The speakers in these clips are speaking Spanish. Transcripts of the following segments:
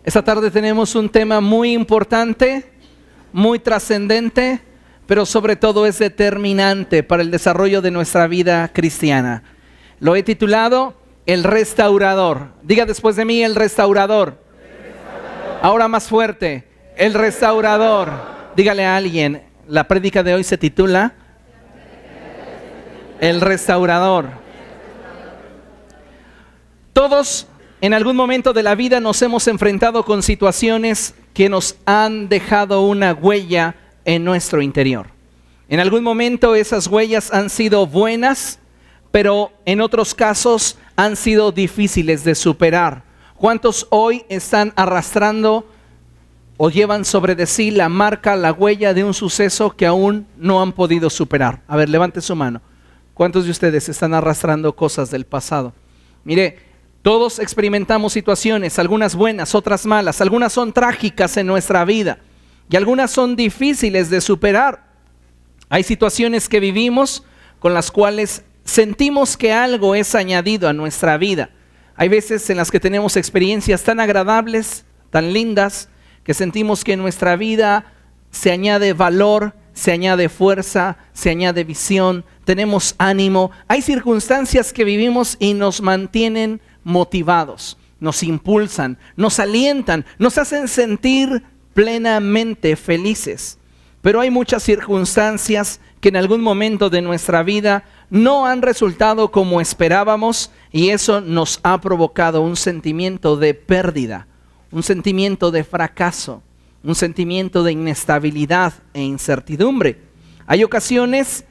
Esta tarde tenemos un tema muy importante, muy trascendente, pero sobre todo es determinante para el desarrollo de nuestra vida cristiana. Lo he titulado El Restaurador. Diga después de mí, el Restaurador. Ahora más fuerte, el Restaurador. Dígale a alguien, la prédica de hoy se titula El Restaurador. Todos en algún momento de la vida nos hemos enfrentado con situaciones que nos han dejado una huella en nuestro interior. En algún momento esas huellas han sido buenas, pero en otros casos han sido difíciles de superar. ¿Cuántos hoy están arrastrando o llevan sobre de sí la marca, la huella de un suceso que aún no han podido superar? A ver, levante su mano. ¿Cuántos de ustedes están arrastrando cosas del pasado? Mire, todos experimentamos situaciones, algunas buenas, otras malas, algunas son trágicas en nuestra vida y algunas son difíciles de superar. Hay situaciones que vivimos con las cuales sentimos que algo es añadido a nuestra vida. Hay veces en las que tenemos experiencias tan agradables, tan lindas, que sentimos que en nuestra vida se añade valor, se añade fuerza, se añade visión, tenemos ánimo. Hay circunstancias que vivimos y nos mantienen motivados, nos impulsan, nos alientan, nos hacen sentir plenamente felices. Pero hay muchas circunstancias que en algún momento de nuestra vida no han resultado como esperábamos y eso nos ha provocado un sentimiento de pérdida, un sentimiento de fracaso, un sentimiento de inestabilidad e incertidumbre. Hay ocasiones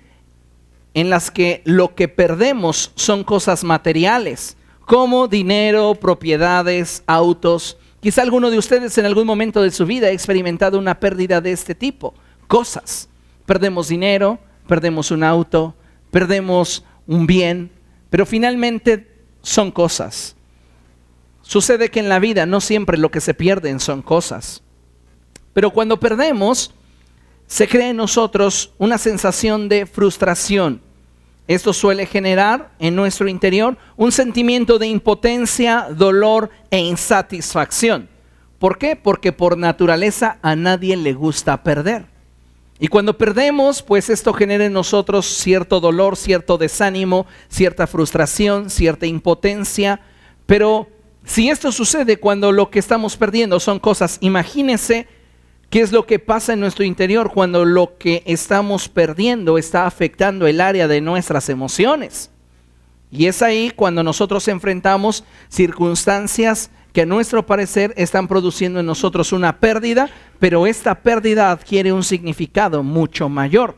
en las que lo que perdemos son cosas materiales, como dinero, propiedades, autos. Quizá alguno de ustedes en algún momento de su vida ha experimentado una pérdida de este tipo. Cosas. Perdemos dinero, perdemos un auto, perdemos un bien, pero finalmente son cosas. Sucede que en la vida no siempre lo que se pierden son cosas. Pero cuando perdemos, se crea en nosotros una sensación de frustración. Esto suele generar en nuestro interior un sentimiento de impotencia, dolor e insatisfacción. ¿Por qué? Porque por naturaleza a nadie le gusta perder. Y cuando perdemos, pues esto genera en nosotros cierto dolor, cierto desánimo, cierta frustración, cierta impotencia. Pero si esto sucede cuando lo que estamos perdiendo son cosas, imagínense ¿qué es lo que pasa en nuestro interior cuando lo que estamos perdiendo está afectando el área de nuestras emociones? Y es ahí cuando nosotros enfrentamos circunstancias que a nuestro parecer están produciendo en nosotros una pérdida, pero esta pérdida adquiere un significado mucho mayor.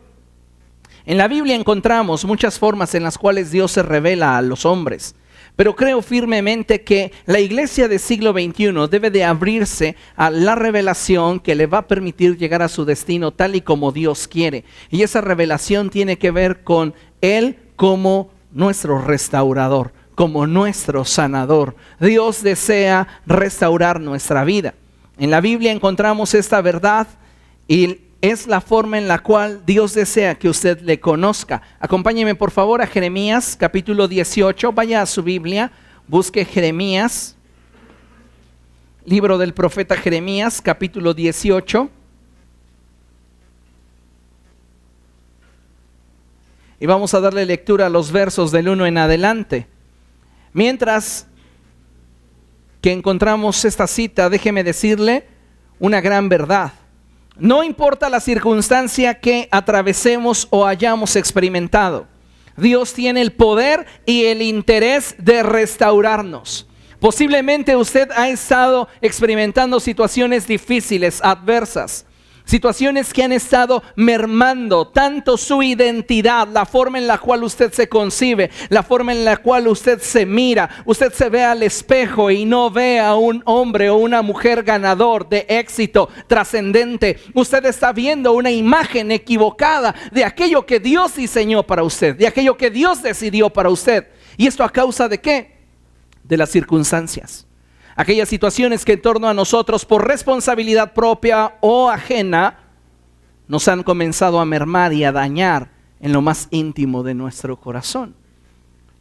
En la Biblia encontramos muchas formas en las cuales Dios se revela a los hombres. Pero creo firmemente que la iglesia del siglo XXI debe de abrirse a la revelación que le va a permitir llegar a su destino tal y como Dios quiere. Y esa revelación tiene que ver con Él como nuestro restaurador, como nuestro sanador. Dios desea restaurar nuestra vida. En la Biblia encontramos esta verdad y es la forma en la cual Dios desea que usted le conozca. Acompáñeme por favor a Jeremías capítulo 18. Vaya a su Biblia, busque Jeremías, libro del profeta Jeremías capítulo 18. Y vamos a darle lectura a los versos del 1 en adelante. Mientras que encontramos esta cita, déjeme decirle una gran verdad. No importa la circunstancia que atravesemos o hayamos experimentado, Dios tiene el poder y el interés de restaurarnos. Posiblemente usted ha estado experimentando situaciones difíciles, adversas, situaciones que han estado mermando tanto su identidad, la forma en la cual usted se concibe, la forma en la cual usted se mira. Usted se ve al espejo y no ve a un hombre o una mujer ganador, de éxito, trascendente. Usted está viendo una imagen equivocada de aquello que Dios diseñó para usted, de aquello que Dios decidió para usted. ¿Y esto a causa de qué? De las circunstancias. Aquellas situaciones que en torno a nosotros por responsabilidad propia o ajena nos han comenzado a mermar y a dañar en lo más íntimo de nuestro corazón.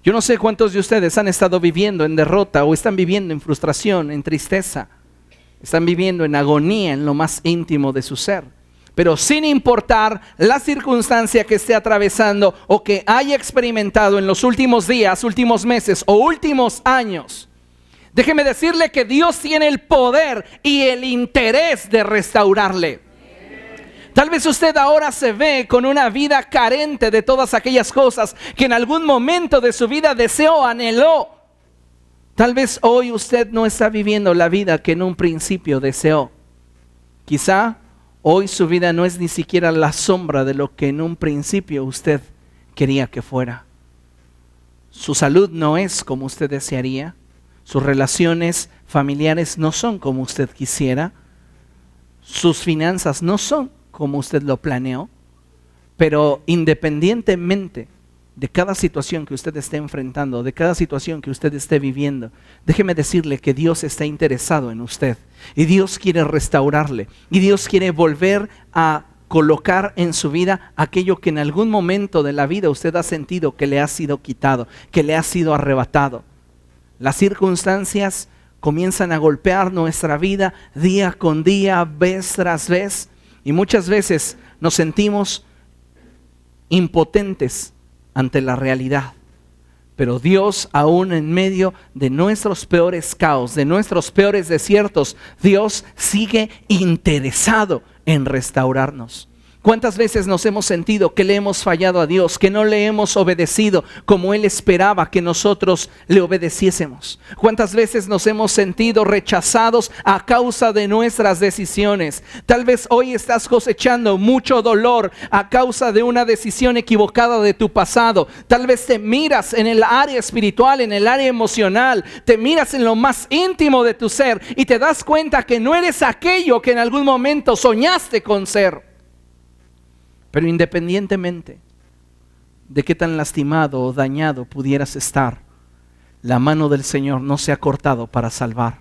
Yo no sé cuántos de ustedes han estado viviendo en derrota o están viviendo en frustración, en tristeza. Están viviendo en agonía en lo más íntimo de su ser. Pero sin importar la circunstancia que esté atravesando o que haya experimentado en los últimos días, últimos meses o últimos años, déjeme decirle que Dios tiene el poder y el interés de restaurarle. Tal vez usted ahora se ve con una vida carente de todas aquellas cosas que en algún momento de su vida deseó, anheló. Tal vez hoy usted no está viviendo la vida que en un principio deseó. Quizá hoy su vida no es ni siquiera la sombra de lo que en un principio usted quería que fuera. Su salud no es como usted desearía. Sus relaciones familiares no son como usted quisiera. Sus finanzas no son como usted lo planeó. Pero independientemente de cada situación que usted esté enfrentando, de cada situación que usted esté viviendo, déjeme decirle que Dios está interesado en usted y Dios quiere restaurarle y Dios quiere volver a colocar en su vida aquello que en algún momento de la vida usted ha sentido que le ha sido quitado, que le ha sido arrebatado. Las circunstancias comienzan a golpear nuestra vida día con día, vez tras vez, y muchas veces nos sentimos impotentes ante la realidad. Pero Dios, aún en medio de nuestros peores caos, de nuestros peores desiertos, Dios sigue interesado en restaurarnos. ¿Cuántas veces nos hemos sentido que le hemos fallado a Dios, que no le hemos obedecido como Él esperaba que nosotros le obedeciésemos? ¿Cuántas veces nos hemos sentido rechazados a causa de nuestras decisiones? Tal vez hoy estás cosechando mucho dolor a causa de una decisión equivocada de tu pasado. Tal vez te miras en el área espiritual, en el área emocional, te miras en lo más íntimo de tu ser y te das cuenta que no eres aquello que en algún momento soñaste con ser. Pero independientemente de qué tan lastimado o dañado pudieras estar, la mano del Señor no se ha cortado para salvar.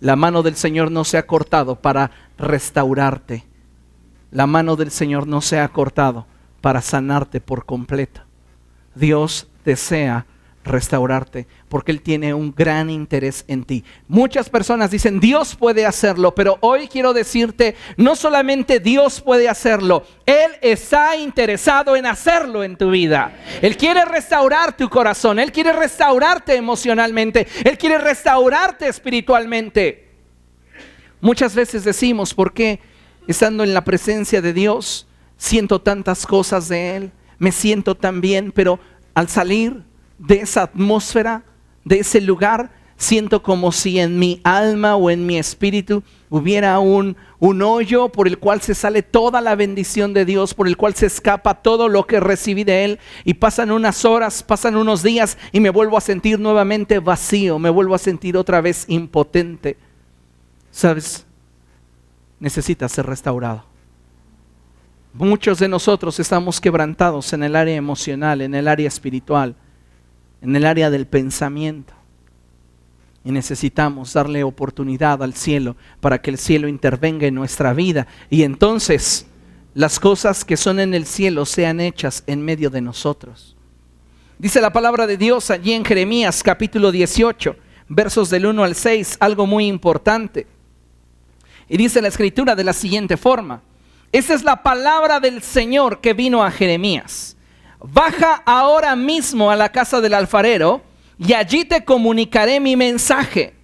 La mano del Señor no se ha cortado para restaurarte. La mano del Señor no se ha cortado para sanarte por completo. Dios desea restaurarte porque Él tiene un gran interés en ti. Muchas personas dicen Dios puede hacerlo, pero hoy quiero decirte, no solamente Dios puede hacerlo, Él está interesado en hacerlo en tu vida. Él quiere restaurar tu corazón, Él quiere restaurarte emocionalmente, Él quiere restaurarte espiritualmente. Muchas veces decimos, ¿por qué estando en la presencia de Dios siento tantas cosas de Él? Me siento tan bien, pero al salir de esa atmósfera, de ese lugar, siento como si en mi alma o en mi espíritu hubiera un hoyo por el cual se sale toda la bendición de Dios, por el cual se escapa todo lo que recibí de Él, y pasan unas horas, pasan unos días y me vuelvo a sentir nuevamente vacío, me vuelvo a sentir otra vez impotente. ¿Sabes? Necesitas ser restaurado. Muchos de nosotros estamos quebrantados en el área emocional, en el área espiritual, en el área del pensamiento, y necesitamos darle oportunidad al cielo para que el cielo intervenga en nuestra vida y entonces las cosas que son en el cielo sean hechas en medio de nosotros. Dice la palabra de Dios allí en Jeremías capítulo 18 versos del 1 al 6, algo muy importante, y dice la escritura de la siguiente forma: esta es la palabra del Señor que vino a Jeremías. Baja ahora mismo a la casa del alfarero y allí te comunicaré mi mensaje.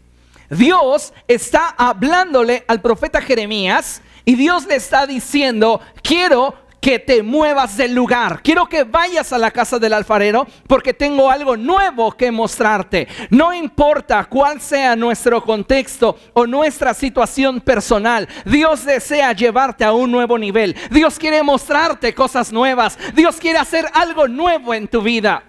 Dios está hablándole al profeta Jeremías y Dios le está diciendo: quiero que te muevas del lugar, quiero que vayas a la casa del alfarero porque tengo algo nuevo que mostrarte. No importa cuál sea nuestro contexto o nuestra situación personal, Dios desea llevarte a un nuevo nivel. Dios quiere mostrarte cosas nuevas. Dios quiere hacer algo nuevo en tu vida.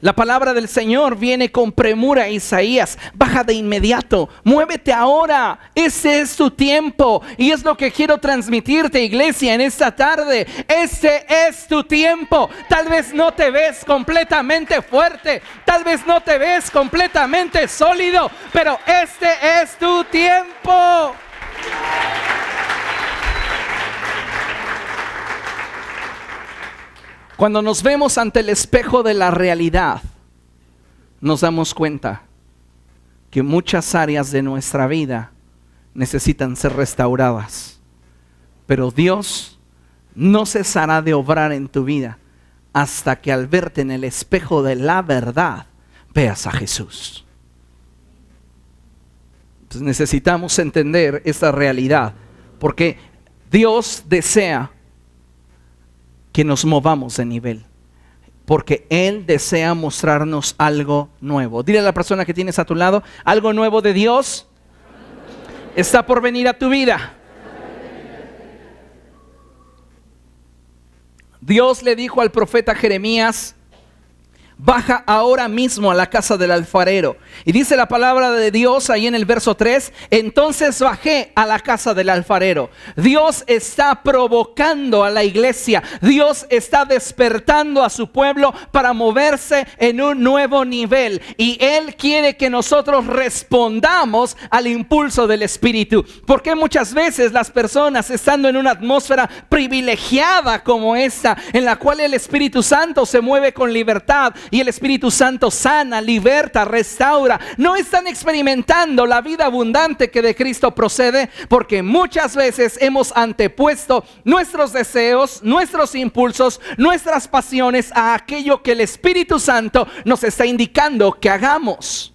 La palabra del Señor viene con premura a Isaías: baja de inmediato, muévete ahora, ese es tu tiempo. Y es lo que quiero transmitirte, iglesia, en esta tarde. Este es tu tiempo. Tal vez no te ves completamente fuerte, tal vez no te ves completamente sólido, pero este es tu tiempo. Cuando nos vemos ante el espejo de la realidad, nos damos cuenta que muchas áreas de nuestra vida necesitan ser restauradas. Pero Dios no cesará de obrar en tu vida hasta que al verte en el espejo de la verdad veas a Jesús. Entonces necesitamos entender esta realidad, porque Dios desea que nos movamos de nivel, porque Él desea mostrarnos algo nuevo. Dile a la persona que tienes a tu lado: algo nuevo de Dios está por venir a tu vida. Dios le dijo al profeta Jeremías: baja ahora mismo a la casa del alfarero. Y dice la palabra de Dios ahí en el verso 3: entonces bajé a la casa del alfarero. Dios está provocando a la iglesia. Dios está despertando a su pueblo para moverse en un nuevo nivel. Y Él quiere que nosotros respondamos al impulso del Espíritu. Porque muchas veces las personas, estando en una atmósfera privilegiada como esta, en la cual el Espíritu Santo se mueve con libertad, y el Espíritu Santo sana, liberta, restaura, no están experimentando la vida abundante que de Cristo procede, porque muchas veces hemos antepuesto nuestros deseos, nuestros impulsos, nuestras pasiones a aquello que el Espíritu Santo nos está indicando que hagamos.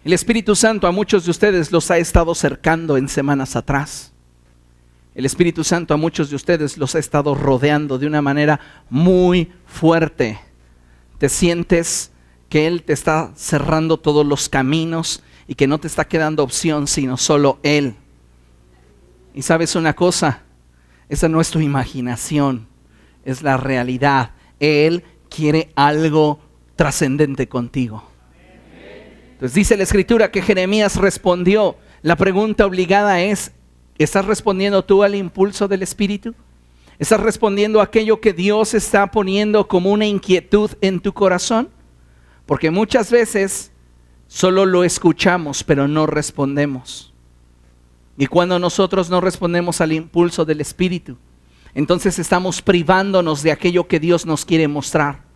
El Espíritu Santo a muchos de ustedes los ha estado cercando en semanas atrás. El Espíritu Santo a muchos de ustedes los ha estado rodeando de una manera muy fuerte. Te sientes que Él te está cerrando todos los caminos y que no te está quedando opción sino solo Él. Y sabes una cosa, esa no es tu imaginación, es la realidad. Él quiere algo trascendente contigo. Entonces dice la Escritura que Jeremías respondió. La pregunta obligada es: ¿estás respondiendo tú al impulso del Espíritu? ¿Estás respondiendo a aquello que Dios está poniendo como una inquietud en tu corazón? Porque muchas veces solo lo escuchamos, pero no respondemos. Y cuando nosotros no respondemos al impulso del Espíritu, entonces estamos privándonos de aquello que Dios nos quiere mostrar.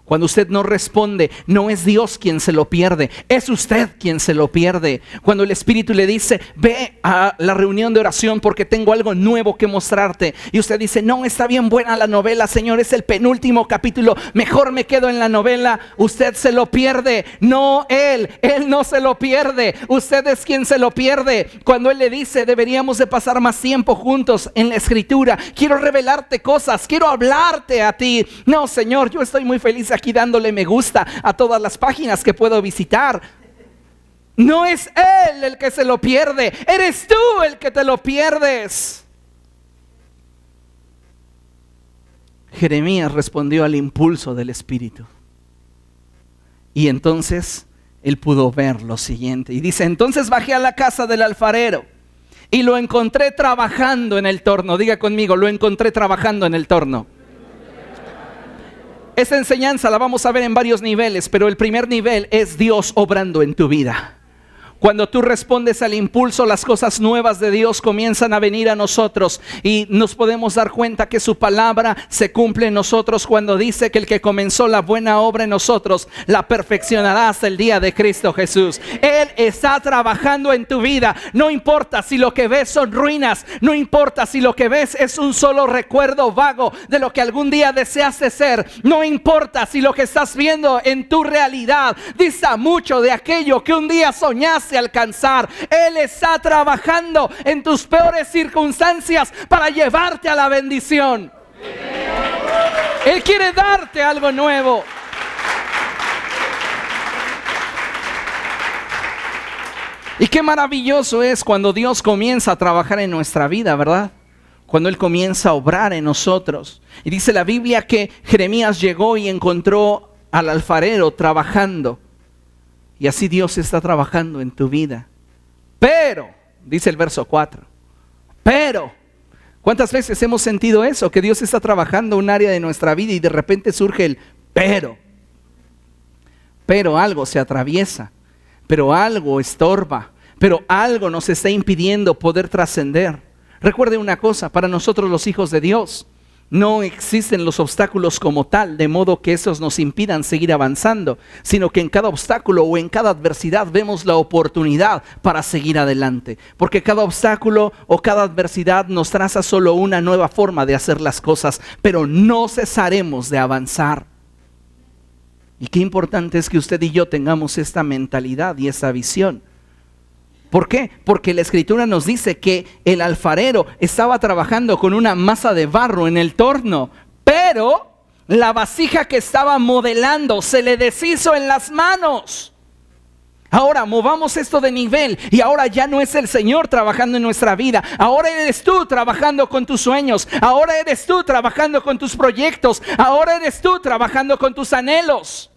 Cuando usted no responde, no es Dios quien se lo pierde, es usted quien se lo pierde. Cuando el Espíritu le dice: ve a la reunión de oración porque tengo algo nuevo que mostrarte, y usted dice: no, está bien buena la novela, Señor, es el penúltimo capítulo, mejor me quedo en la novela. Usted se lo pierde, no Él no se lo pierde, usted es quien se lo pierde. Cuando Él le dice: deberíamos de pasar más tiempo juntos en la Escritura, quiero revelarte cosas, quiero hablarte a ti. No, Señor, yo estoy muy feliz aquí dándole me gusta a todas las páginas que puedo visitar. No es Él el que se lo pierde, eres tú el que te lo pierdes. Jeremías respondió al impulso del Espíritu. Y entonces él pudo ver lo siguiente. Y dice: entonces bajé a la casa del alfarero y lo encontré trabajando en el torno. Diga conmigo: lo encontré trabajando en el torno. Esta enseñanza la vamos a ver en varios niveles, pero el primer nivel es Dios obrando en tu vida. Cuando tú respondes al impulso, las cosas nuevas de Dios comienzan a venir a nosotros y nos podemos dar cuenta que su palabra se cumple en nosotros cuando dice que el que comenzó la buena obra en nosotros la perfeccionará hasta el día de Cristo Jesús. Él está trabajando en tu vida. No importa si lo que ves son ruinas, no importa si lo que ves es un solo recuerdo vago de lo que algún día deseaste ser, no importa si lo que estás viendo en tu realidad dista mucho de aquello que un día soñaste alcanzar. Él está trabajando en tus peores circunstancias para llevarte a la bendición. Él quiere darte algo nuevo. Y qué maravilloso es cuando Dios comienza a trabajar en nuestra vida, ¿verdad? Cuando Él comienza a obrar en nosotros. Y dice la Biblia que Jeremías llegó y encontró al alfarero trabajando. Y así Dios está trabajando en tu vida. Pero, dice el verso 4, pero, ¿cuántas veces hemos sentido eso? Que Dios está trabajando un área de nuestra vida y de repente surge el pero. Pero algo se atraviesa, pero algo estorba, pero algo nos está impidiendo poder trascender. Recuerde una cosa, para nosotros los hijos de Dios No existen los obstáculos como tal, de modo que esos nos impidan seguir avanzando, sino que en cada obstáculo o en cada adversidad vemos la oportunidad para seguir adelante. Porque cada obstáculo o cada adversidad nos traza solo una nueva forma de hacer las cosas, pero no cesaremos de avanzar. Y qué importante es que usted y yo tengamos esta mentalidad y esa visión. ¿Por qué? Porque la Escritura nos dice que el alfarero estaba trabajando con una masa de barro en el torno, pero la vasija que estaba modelando se le deshizo en las manos. Ahora movamos esto de nivel y ahora ya no es el Señor trabajando en nuestra vida. Ahora eres tú trabajando con tus sueños. Ahora eres tú trabajando con tus proyectos. Ahora eres tú trabajando con tus anhelos.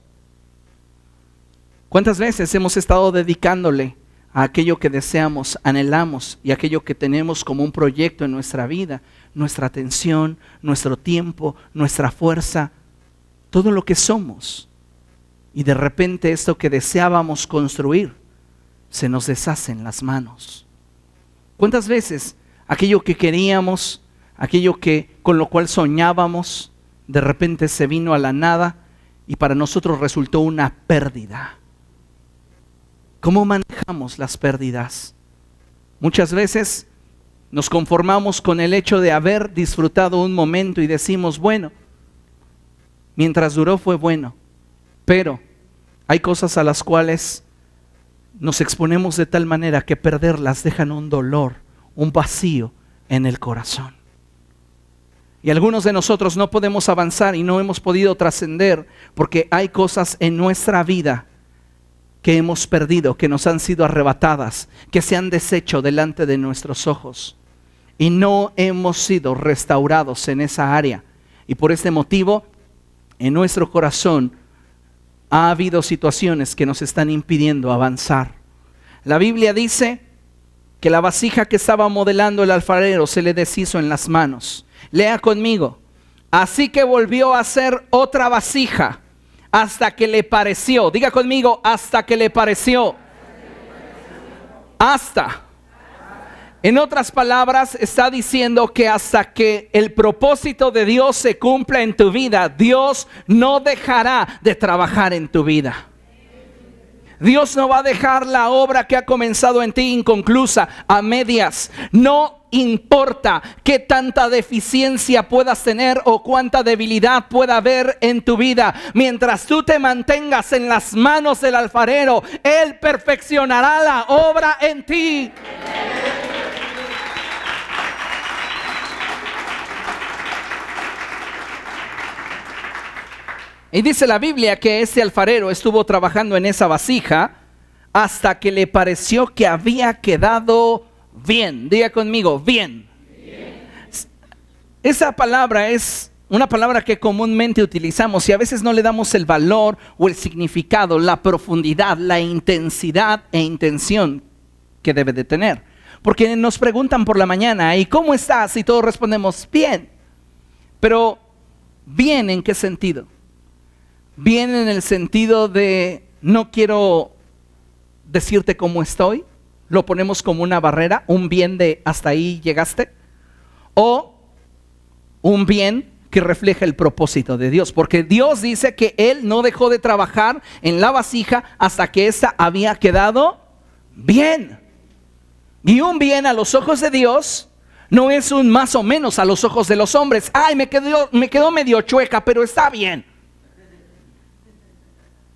¿Cuántas veces hemos estado dedicándole a aquello que deseamos, anhelamos y aquello que tenemos como un proyecto en nuestra vida, nuestra atención, nuestro tiempo, nuestra fuerza, todo lo que somos? Y de repente esto que deseábamos construir se nos deshace en las manos. ¿Cuántas veces aquello que queríamos, aquello que con lo cual soñábamos, de repente se vino a la nada y para nosotros resultó una pérdida? ¿Cómo manejamos las pérdidas? Muchas veces nos conformamos con el hecho de haber disfrutado un momento y decimos, bueno, mientras duró fue bueno, pero hay cosas a las cuales nos exponemos de tal manera que perderlas dejan un dolor, un vacío en el corazón. Y algunos de nosotros no podemos avanzar y no hemos podido trascender porque hay cosas en nuestra vida que hemos perdido, que nos han sido arrebatadas, que se han deshecho delante de nuestros ojos y no hemos sido restaurados en esa área. Y por este motivo, en nuestro corazón ha habido situaciones que nos están impidiendo avanzar. La Biblia dice que la vasija que estaba modelando el alfarero se le deshizo en las manos. Lea conmigo. Así que volvió a hacer otra vasija hasta que le pareció. Diga conmigo, hasta que le pareció. Hasta. En otras palabras, está diciendo que hasta que el propósito de Dios se cumpla en tu vida, Dios no dejará de trabajar en tu vida. Dios no va a dejar la obra que ha comenzado en ti inconclusa, a medias. No importa qué tanta deficiencia puedas tener o cuánta debilidad pueda haber en tu vida. Mientras tú te mantengas en las manos del alfarero, Él perfeccionará la obra en ti. Y dice la Biblia que ese alfarero estuvo trabajando en esa vasija hasta que le pareció que había quedado bien. Diga conmigo, bien. Esa palabra es una palabra que comúnmente utilizamos y a veces no le damos el valor o el significado, la profundidad, la intensidad e intención que debe de tener. Porque nos preguntan por la mañana, ¿y cómo estás? Y todos respondemos, bien. Pero, ¿bien en qué sentido? Bien en el sentido de no quiero decirte cómo estoy, lo ponemos como una barrera, un bien de hasta ahí llegaste, o un bien que refleja el propósito de Dios, porque Dios dice que Él no dejó de trabajar en la vasija hasta que ésta había quedado bien. Y un bien a los ojos de Dios no es un más o menos a los ojos de los hombres. Ay, me quedó medio chueca, pero está bien.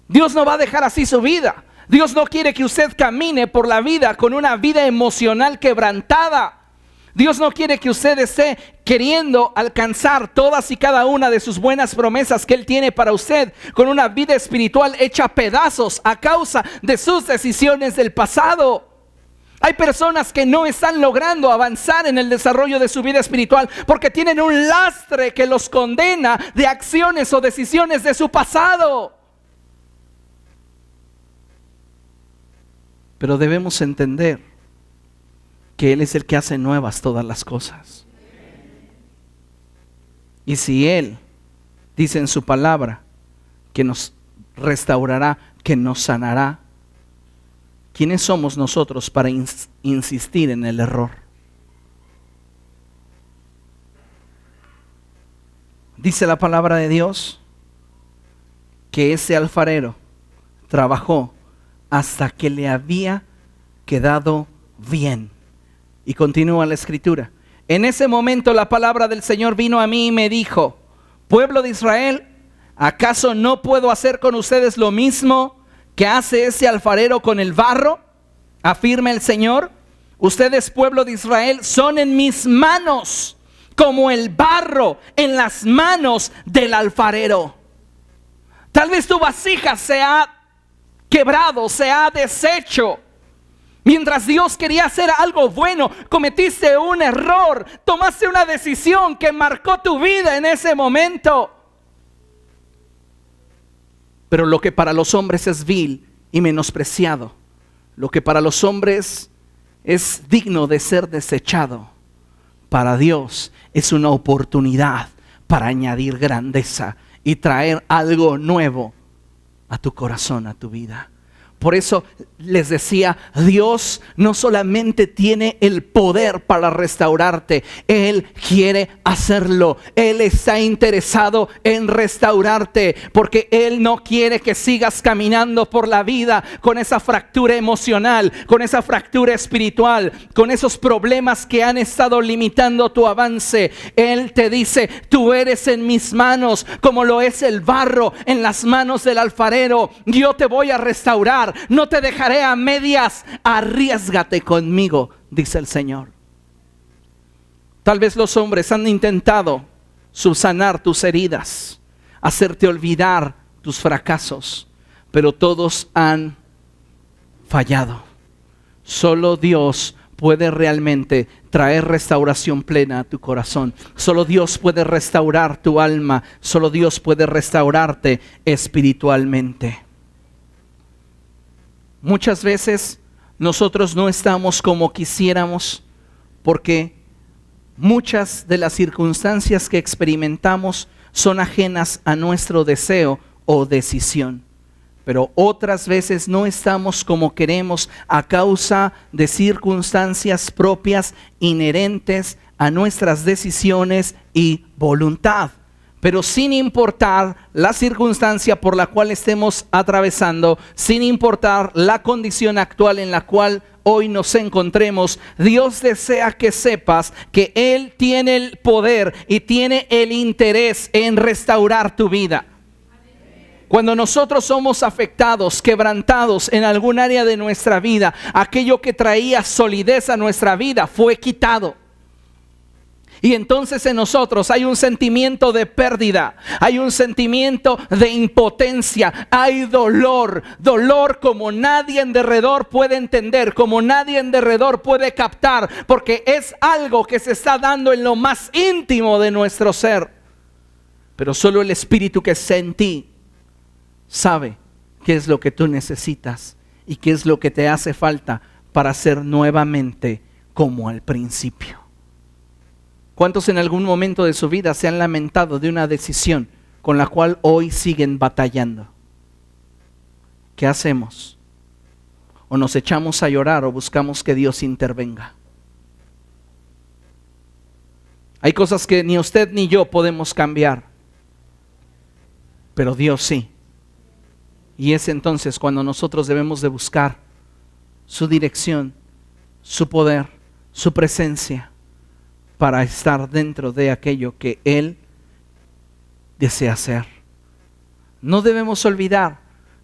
Dios no va a dejar así su vida. Dios no quiere que usted camine por la vida con una vida emocional quebrantada. Dios no quiere que usted esté queriendo alcanzar todas y cada una de sus buenas promesas que Él tiene para usted con una vida espiritual hecha a pedazos a causa de sus decisiones del pasado. Hay personas que no están logrando avanzar en el desarrollo de su vida espiritual porque tienen un lastre que los condena de acciones o decisiones de su pasado. Pero debemos entender que Él es el que hace nuevas todas las cosas. Y si Él dice en su palabra que nos restaurará, que nos sanará, ¿quiénes somos nosotros para insistir en el error? Dice la palabra de Dios que ese alfarero trabajó hasta que le había quedado bien. Y continúa la escritura. En ese momento la palabra del Señor vino a mí y me dijo: pueblo de Israel, ¿acaso no puedo hacer con ustedes lo mismo que hace ese alfarero con el barro? Afirma el Señor. Ustedes, pueblo de Israel, son en mis manos como el barro en las manos del alfarero. Tal vez tu vasija se ha quebrado, se ha deshecho. Mientras Dios quería hacer algo bueno, cometiste un error, tomaste una decisión que marcó tu vida en ese momento. Pero lo que para los hombres es vil y menospreciado, lo que para los hombres es digno de ser desechado, para Dios es una oportunidad para añadir grandeza y traer algo nuevo a tu corazón, a tu vida. Por eso les decía, Dios no solamente tiene el poder para restaurarte, Él quiere hacerlo. Él está interesado en restaurarte, porque Él no quiere que sigas caminando por la vida con esa fractura emocional, con esa fractura espiritual, con esos problemas que han estado limitando tu avance. Él te dice, tú eres en mis manos como lo es el barro en las manos del alfarero. Yo te voy a restaurar. No te dejaré a medias, arriésgate conmigo, dice el Señor. Tal vez los hombres han intentado subsanar tus heridas, hacerte olvidar tus fracasos, pero todos han fallado. Solo Dios puede realmente traer restauración plena a tu corazón. Solo Dios puede restaurar tu alma. Solo Dios puede restaurarte espiritualmente. Muchas veces nosotros no estamos como quisiéramos porque muchas de las circunstancias que experimentamos son ajenas a nuestro deseo o decisión. Pero otras veces no estamos como queremos a causa de circunstancias propias inherentes a nuestras decisiones y voluntad. Pero sin importar la circunstancia por la cual estemos atravesando, sin importar la condición actual en la cual hoy nos encontremos, Dios desea que sepas que Él tiene el poder y tiene el interés en restaurar tu vida. Cuando nosotros somos afectados, quebrantados en algún área de nuestra vida, aquello que traía solidez a nuestra vida fue quitado. Y entonces en nosotros hay un sentimiento de pérdida, hay un sentimiento de impotencia, hay dolor, dolor como nadie en derredor puede entender, como nadie en derredor puede captar, porque es algo que se está dando en lo más íntimo de nuestro ser. Pero solo el Espíritu que está en ti sabe qué es lo que tú necesitas y qué es lo que te hace falta para ser nuevamente como al principio. ¿Cuántos en algún momento de su vida se han lamentado de una decisión con la cual hoy siguen batallando? ¿Qué hacemos? O nos echamos a llorar o buscamos que Dios intervenga. Hay cosas que ni usted ni yo podemos cambiar, pero Dios sí. Y es entonces cuando nosotros debemos de buscar su dirección, su poder, su presencia, para estar dentro de aquello que Él desea hacer. No debemos olvidar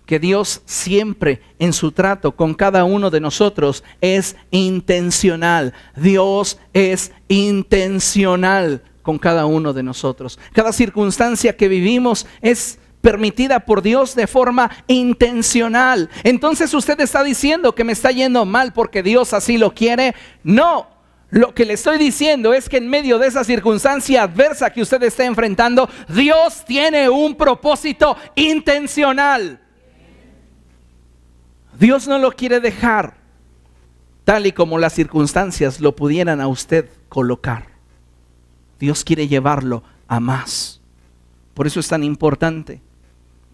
que Dios siempre en su trato con cada uno de nosotros es intencional. Dios es intencional con cada uno de nosotros. Cada circunstancia que vivimos es permitida por Dios de forma intencional. Entonces usted está diciendo que me está yendo mal porque Dios así lo quiere. No. Lo que le estoy diciendo es que en medio de esa circunstancia adversa que usted está enfrentando, Dios tiene un propósito intencional. Dios no lo quiere dejar tal y como las circunstancias lo pudieran a usted colocar. Dios quiere llevarlo a más. Por eso es tan importante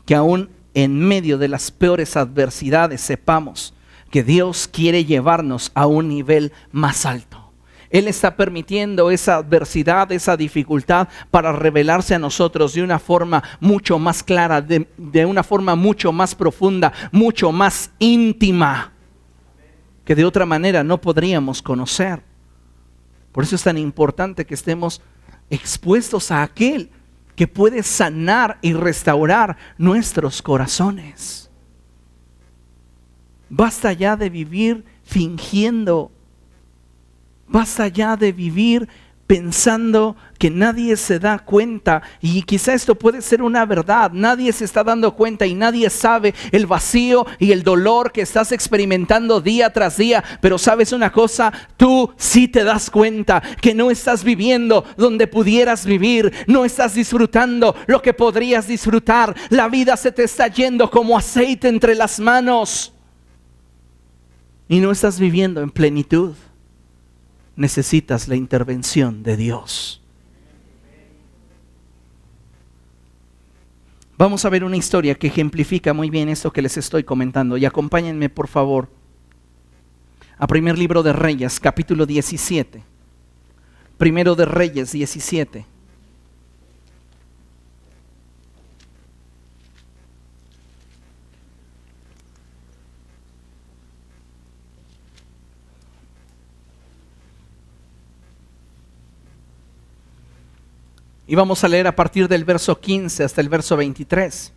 que aún en medio de las peores adversidades sepamos que Dios quiere llevarnos a un nivel más alto. Él está permitiendo esa adversidad, esa dificultad para revelarse a nosotros de una forma mucho más clara, de una forma mucho más profunda, mucho más íntima, que de otra manera no podríamos conocer. Por eso es tan importante que estemos expuestos a aquel que puede sanar y restaurar nuestros corazones. Basta ya de vivir fingiendo. Basta ya de vivir pensando que nadie se da cuenta. Y quizá esto puede ser una verdad. Nadie se está dando cuenta y nadie sabe el vacío y el dolor que estás experimentando día tras día. Pero ¿sabes una cosa? Tú sí te das cuenta que no estás viviendo donde pudieras vivir. No estás disfrutando lo que podrías disfrutar. La vida se te está yendo como aceite entre las manos. Y no estás viviendo en plenitud. Necesitas la intervención de Dios. Vamos a ver una historia que ejemplifica muy bien esto que les estoy comentando. Y acompáñenme por favor a primer libro de Reyes, capítulo 17. Primero de Reyes 17. Y vamos a leer a partir del verso 15 hasta el verso 23.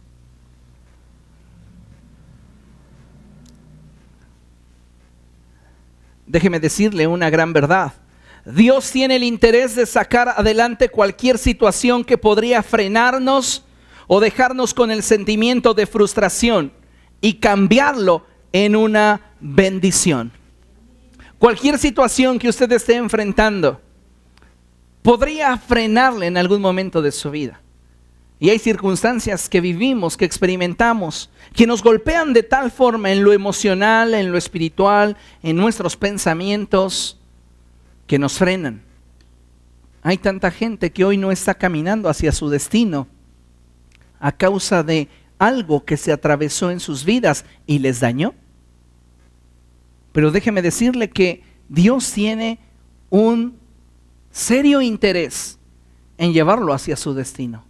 Déjeme decirle una gran verdad. Dios tiene el interés de sacar adelante cualquier situación que podría frenarnos o dejarnos con el sentimiento de frustración y cambiarlo en una bendición. Cualquier situación que usted esté enfrentando podría frenarle en algún momento de su vida. Y hay circunstancias que vivimos, que experimentamos, que nos golpean de tal forma en lo emocional, en lo espiritual, en nuestros pensamientos, que nos frenan. Hay tanta gente que hoy no está caminando hacia su destino a causa de algo que se atravesó en sus vidas y les dañó. Pero déjeme decirle que Dios tiene un serio interés en llevarlo hacia su destino.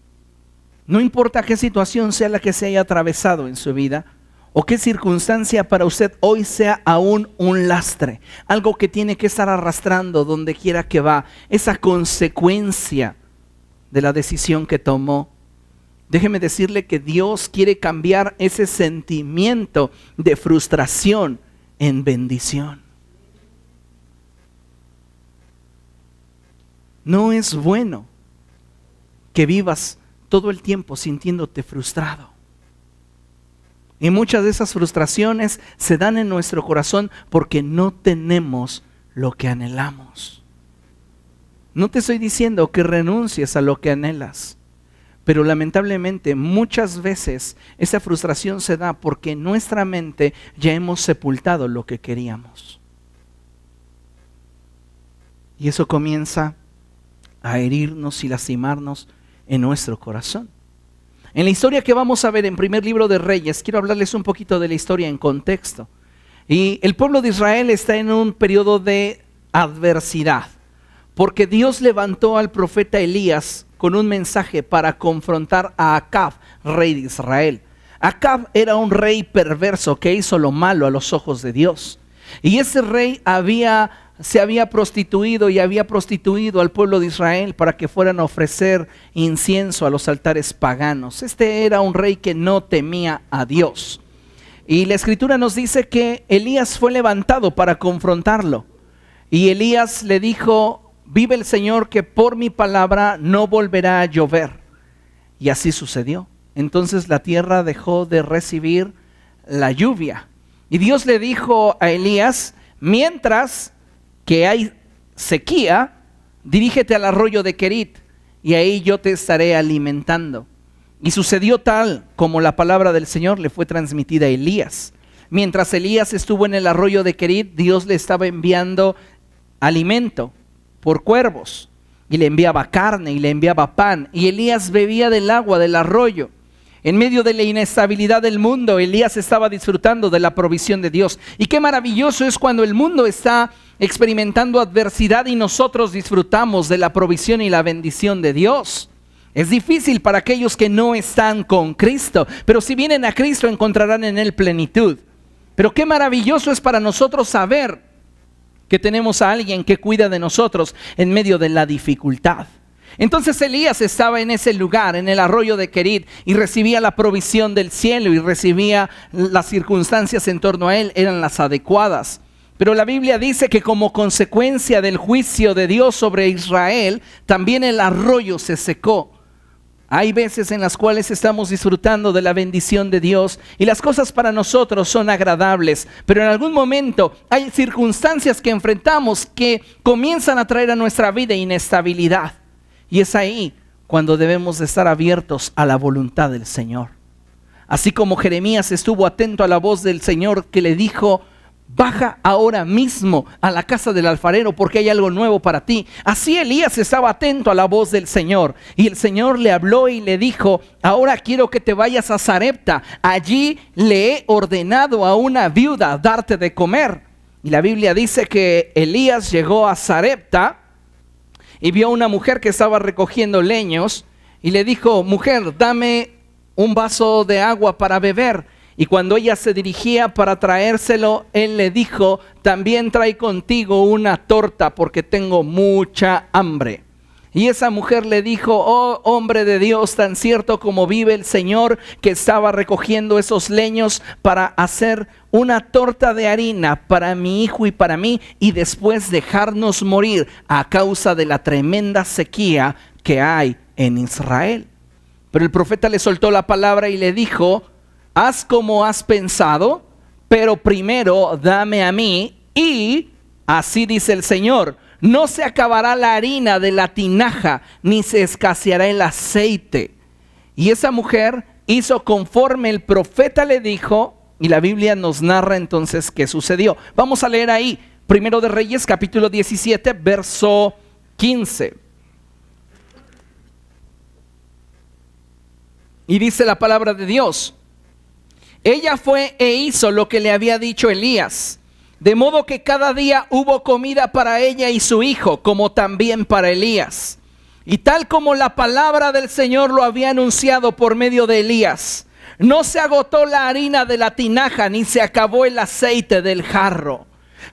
No importa qué situación sea la que se haya atravesado en su vida o qué circunstancia para usted hoy sea aún un lastre, algo que tiene que estar arrastrando donde quiera que va, esa consecuencia de la decisión que tomó. Déjeme decirle que Dios quiere cambiar ese sentimiento de frustración en bendición. No es bueno que vivas todo el tiempo sintiéndote frustrado. Y muchas de esas frustraciones se dan en nuestro corazón porque no tenemos lo que anhelamos. No te estoy diciendo que renuncies a lo que anhelas, pero lamentablemente muchas veces esa frustración se da porque en nuestra mente ya hemos sepultado lo que queríamos. Y eso comienza a herirnos y lastimarnos en nuestro corazón. En la historia que vamos a ver en primer libro de Reyes, quiero hablarles un poquito de la historia en contexto. Y el pueblo de Israel está en un periodo de adversidad, porque Dios levantó al profeta Elías con un mensaje para confrontar a Acab, rey de Israel. Acab era un rey perverso que hizo lo malo a los ojos de Dios. Y ese rey se había prostituido y había prostituido al pueblo de Israel para que fueran a ofrecer incienso a los altares paganos. Este era un rey que no temía a Dios. Y la escritura nos dice que Elías fue levantado para confrontarlo. Y Elías le dijo: vive el Señor que por mi palabra no volverá a llover. Y así sucedió. Entonces la tierra dejó de recibir la lluvia. Y Dios le dijo a Elías: mientras que hay sequía, dirígete al arroyo de Querit y ahí yo te estaré alimentando. Y sucedió tal como la palabra del Señor le fue transmitida a Elías. Mientras Elías estuvo en el arroyo de Querit, Dios le estaba enviando alimento por cuervos, y le enviaba carne y le enviaba pan, y Elías bebía del agua del arroyo. En medio de la inestabilidad del mundo, Elías estaba disfrutando de la provisión de Dios. Y qué maravilloso es cuando el mundo está experimentando adversidad y nosotros disfrutamos de la provisión y la bendición de Dios. Es difícil para aquellos que no están con Cristo, pero si vienen a Cristo encontrarán en Él plenitud. Pero qué maravilloso es para nosotros saber que tenemos a alguien que cuida de nosotros en medio de la dificultad. Entonces Elías estaba en ese lugar, en el arroyo de Querit, y recibía la provisión del cielo y recibía las circunstancias en torno a él, eran las adecuadas. Pero la Biblia dice que como consecuencia del juicio de Dios sobre Israel, también el arroyo se secó. Hay veces en las cuales estamos disfrutando de la bendición de Dios y las cosas para nosotros son agradables, pero en algún momento hay circunstancias que enfrentamos que comienzan a traer a nuestra vida inestabilidad. Y es ahí cuando debemos de estar abiertos a la voluntad del Señor. Así como Jeremías estuvo atento a la voz del Señor que le dijo: baja ahora mismo a la casa del alfarero porque hay algo nuevo para ti. Así Elías estaba atento a la voz del Señor. Y el Señor le habló y le dijo: ahora quiero que te vayas a Sarepta. Allí le he ordenado a una viuda darte de comer. Y la Biblia dice que Elías llegó a Sarepta y vio a una mujer que estaba recogiendo leños y le dijo: mujer, dame un vaso de agua para beber. Y cuando ella se dirigía para traérselo, él le dijo: también trae contigo una torta porque tengo mucha hambre. Y esa mujer le dijo: oh hombre de Dios, tan cierto como vive el Señor, que estaba recogiendo esos leños para hacer una torta de harina para mi hijo y para mí, y después dejarnos morir a causa de la tremenda sequía que hay en Israel. Pero el profeta le soltó la palabra y le dijo: haz como has pensado, pero primero dame a mí, y así dice el Señor: no se acabará la harina de la tinaja, ni se escaseará el aceite. Y esa mujer hizo conforme el profeta le dijo, y la Biblia nos narra entonces qué sucedió. Vamos a leer ahí, Primero de Reyes, capítulo 17, verso 15. Y dice la palabra de Dios: ella fue e hizo lo que le había dicho Elías, de modo que cada día hubo comida para ella y su hijo, como también para Elías. Y tal como la palabra del Señor lo había anunciado por medio de Elías, no se agotó la harina de la tinaja, ni se acabó el aceite del jarro.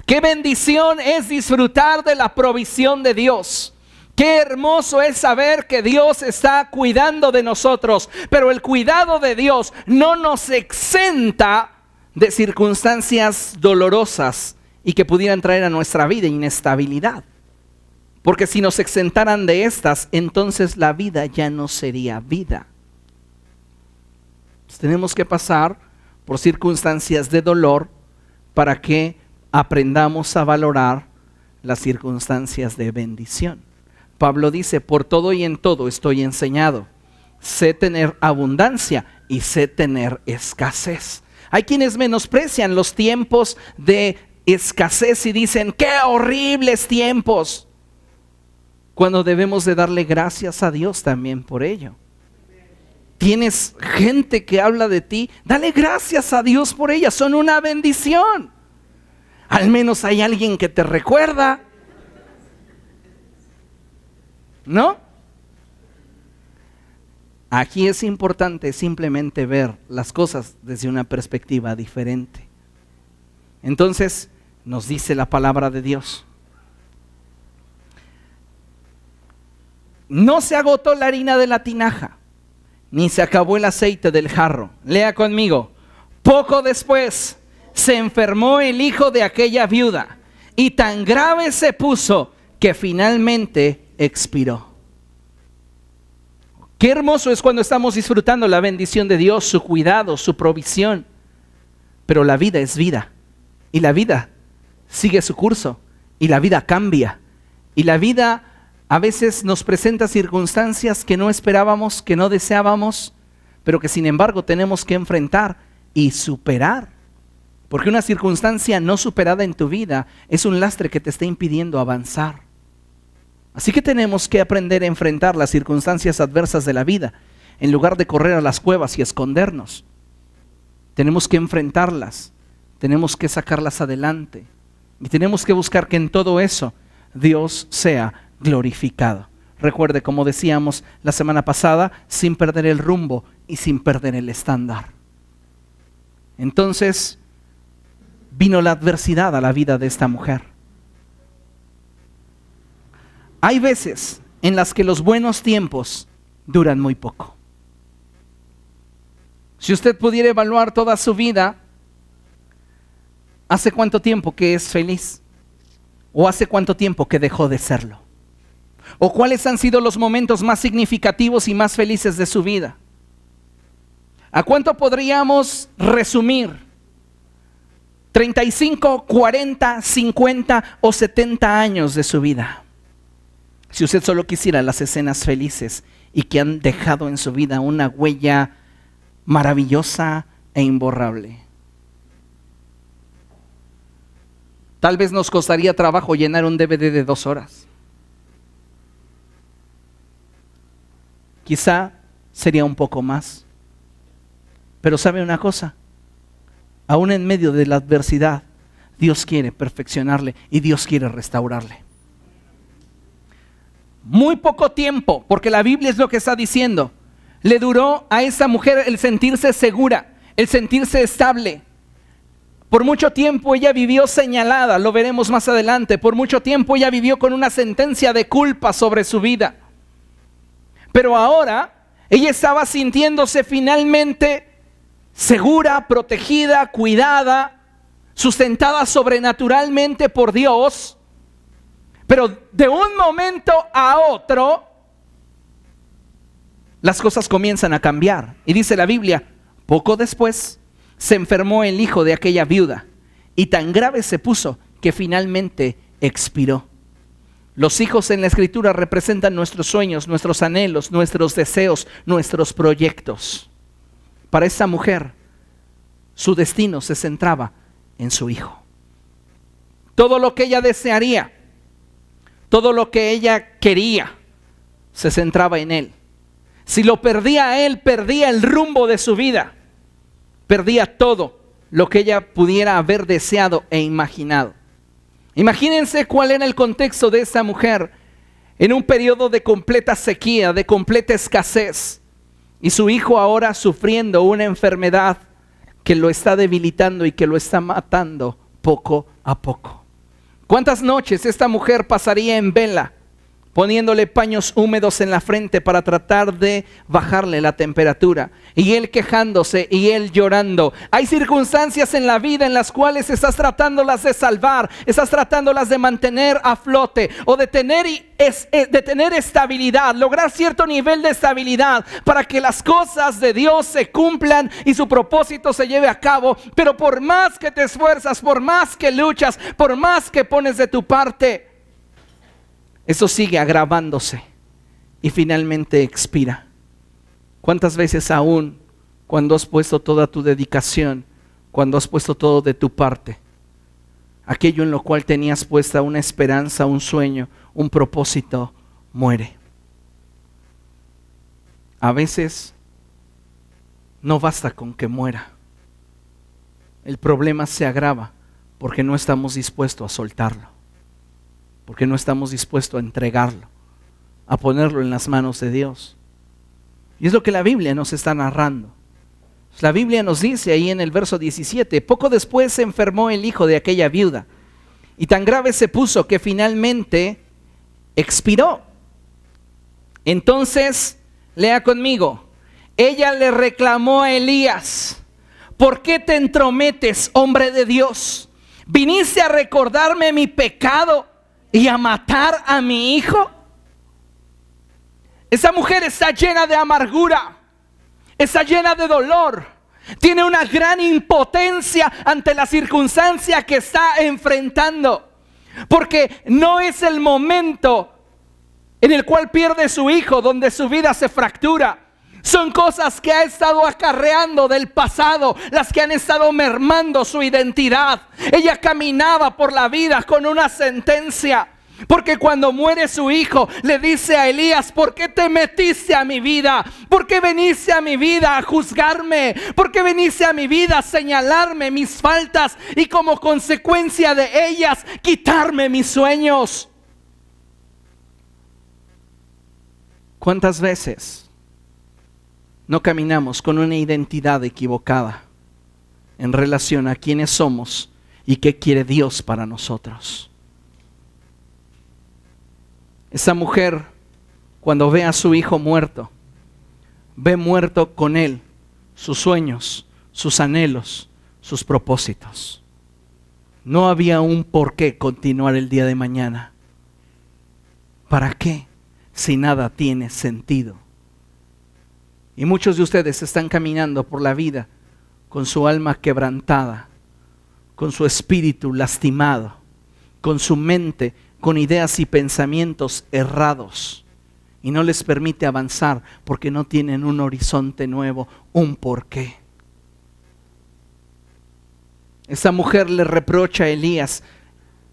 Qué bendición es disfrutar de la provisión de Dios. Qué hermoso es saber que Dios está cuidando de nosotros, pero el cuidado de Dios no nos exenta de circunstancias dolorosas y que pudieran traer a nuestra vida inestabilidad. Porque si nos exentaran de estas, entonces la vida ya no sería vida. Pues tenemos que pasar por circunstancias de dolor para que aprendamos a valorar las circunstancias de bendición. Pablo dice: por todo y en todo estoy enseñado. Sé tener abundancia y sé tener escasez. Hay quienes menosprecian los tiempos de escasez y dicen: ¡qué horribles tiempos! Cuando debemos de darle gracias a Dios también por ello. Tienes gente que habla de ti, dale gracias a Dios por ella, son una bendición. Al menos hay alguien que te recuerda, ¿no? Aquí es importante simplemente ver las cosas desde una perspectiva diferente. Entonces, nos dice la palabra de Dios: no se agotó la harina de la tinaja, ni se acabó el aceite del jarro. Lea conmigo: poco después se enfermó el hijo de aquella viuda, y tan grave se puso que finalmente expiró. Qué hermoso es cuando estamos disfrutando la bendición de Dios, su cuidado, su provisión. Pero la vida es vida, y la vida sigue su curso, y la vida cambia, y la vida a veces nos presenta circunstancias que no esperábamos, que no deseábamos, pero que sin embargo tenemos que enfrentar y superar. Porque una circunstancia no superada en tu vida es un lastre que te está impidiendo avanzar. Así que tenemos que aprender a enfrentar las circunstancias adversas de la vida. en lugar de correr a las cuevas y escondernos. Tenemos que enfrentarlas, tenemos que sacarlas adelante y tenemos que buscar que en todo eso Dios sea glorificado. Recuerde, como decíamos la semana pasada, sin perder el rumbo y sin perder el estándar. Entonces vino la adversidad a la vida de esta mujer. Hay veces en las que los buenos tiempos duran muy poco. Si usted pudiera evaluar toda su vida, ¿hace cuánto tiempo que es feliz? ¿O hace cuánto tiempo que dejó de serlo? ¿O cuáles han sido los momentos más significativos y más felices de su vida? ¿A cuánto podríamos resumir? 35, 40, 50 o 70 años de su vida. Si usted solo quisiera las escenas felices y que han dejado en su vida una huella maravillosa e imborrable. Tal vez nos costaría trabajo llenar un DVD de 2 horas. Quizá sería un poco más. Pero ¿sabe una cosa? Aún en medio de la adversidad, Dios quiere perfeccionarle y Dios quiere restaurarle. Muy poco tiempo, porque la Biblia es lo que está diciendo, le duró a esa mujer el sentirse segura, el sentirse estable. Por mucho tiempo ella vivió señalada, lo veremos más adelante. Por mucho tiempo ella vivió con una sentencia de culpa sobre su vida. Pero ahora ella estaba sintiéndose finalmente segura, protegida, cuidada, sustentada sobrenaturalmente por Dios. Pero de un momento a otro, las cosas comienzan a cambiar. Y dice la Biblia, poco después se enfermó el hijo de aquella viuda y tan grave se puso que finalmente expiró. Los hijos en la Escritura representan nuestros sueños, nuestros anhelos, nuestros deseos, nuestros proyectos. Para esa mujer, su destino se centraba en su hijo. Todo lo que ella desearía, todo lo que ella quería, se centraba en él. Si lo perdía a él, perdía el rumbo de su vida. Perdía todo lo que ella pudiera haber deseado e imaginado. Imagínense cuál era el contexto de esta mujer en un periodo de completa sequía, de completa escasez. Y su hijo ahora sufriendo una enfermedad que lo está debilitando y que lo está matando poco a poco. ¿Cuántas noches esta mujer pasaría en vela, poniéndole paños húmedos en la frente para tratar de bajarle la temperatura? Y él quejándose y él llorando. Hay circunstancias en la vida en las cuales estás tratándolas de salvar, estás tratándolas de mantener a flote o de tener estabilidad, lograr cierto nivel de estabilidad para que las cosas de Dios se cumplan y su propósito se lleve a cabo. Pero por más que te esfuerzas, por más que luchas, por más que pones de tu parte, eso sigue agravándose y finalmente expira. ¿Cuántas veces aún cuando has puesto toda tu dedicación, cuando has puesto todo de tu parte, aquello en lo cual tenías puesta una esperanza, un sueño, un propósito, muere? A veces no basta con que muera. El problema se agrava porque no estamos dispuestos a soltarlo. Porque no estamos dispuestos a entregarlo, a ponerlo en las manos de Dios. Y es lo que la Biblia nos está narrando. La Biblia nos dice ahí en el verso 17, poco después se enfermó el hijo de aquella viuda, y tan grave se puso que finalmente expiró. Entonces, lea conmigo, ella le reclamó a Elías, ¿por qué te entrometes, hombre de Dios? ¿Viniste a recordarme mi pecado y a matar a mi hijo? Esa mujer está llena de amargura, está llena de dolor, tiene una gran impotencia ante la circunstancia que está enfrentando, porque no es el momento en el cual pierde su hijo, donde su vida se fractura. Son cosas que ha estado acarreando del pasado, las que han estado mermando su identidad. Ella caminaba por la vida con una sentencia. Porque cuando muere su hijo, le dice a Elías: ¿por qué te metiste a mi vida? ¿Por qué viniste a mi vida a juzgarme? ¿Por qué viniste a mi vida a señalarme mis faltas y como consecuencia de ellas quitarme mis sueños? ¿Cuántas veces no caminamos con una identidad equivocada en relación a quiénes somos y qué quiere Dios para nosotros? Esa mujer, cuando ve a su hijo muerto, ve muerto con él sus sueños, sus anhelos, sus propósitos. No había un por qué continuar el día de mañana. ¿Para qué? Si nada tiene sentido. Y muchos de ustedes están caminando por la vida con su alma quebrantada, con su espíritu lastimado, con su mente con ideas y pensamientos errados, y no les permite avanzar porque no tienen un horizonte nuevo, un porqué. Esa mujer le reprocha a Elías